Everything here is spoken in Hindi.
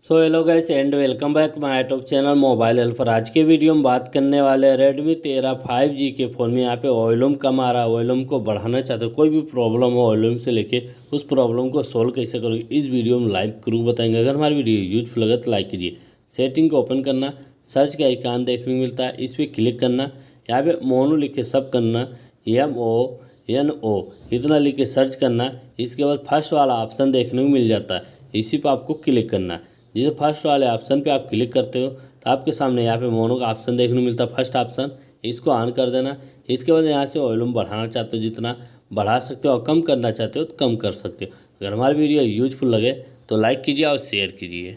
So hello guys and welcome back my YouTube channel mobile helper. आज के वीडियो में बात करने वाले हैं Redmi 13 5G के फ़ोन में। यहाँ पे वॉल्यूम कम आ रहा है, वॉल्यूम को बढ़ाना चाहते हो, कोई भी प्रॉब्लम हो वॉल्यूम से लेके उस प्रॉब्लम को सोल्व कैसे करोगे इस वीडियो में लाइव प्रूफ बताएंगे। अगर हमारी वीडियो यूजफुल लगे तो लाइक कीजिए। सेटिंग को ओपन करना, सर्च का आइकान देखने को मिलता है, इस पर क्लिक करना। यहाँ पे मोनो लिख के सब करना, MONO इतना लिख के सर्च करना। इसके बाद फर्स्ट वाला ऑप्शन देखने को मिल जाता है, इसी पर आपको क्लिक करना है। जैसे फर्स्ट वाले ऑप्शन पे आप क्लिक करते हो तो आपके सामने यहाँ पे मोनो का ऑप्शन देखने को मिलता है, फर्स्ट ऑप्शन, इसको ऑन कर देना। इसके बाद यहाँ से वॉल्यूम बढ़ाना चाहते हो जितना बढ़ा सकते हो और कम करना चाहते हो तो कम कर सकते हो। अगर हमारी वीडियो यूजफुल लगे तो लाइक कीजिए और शेयर कीजिए।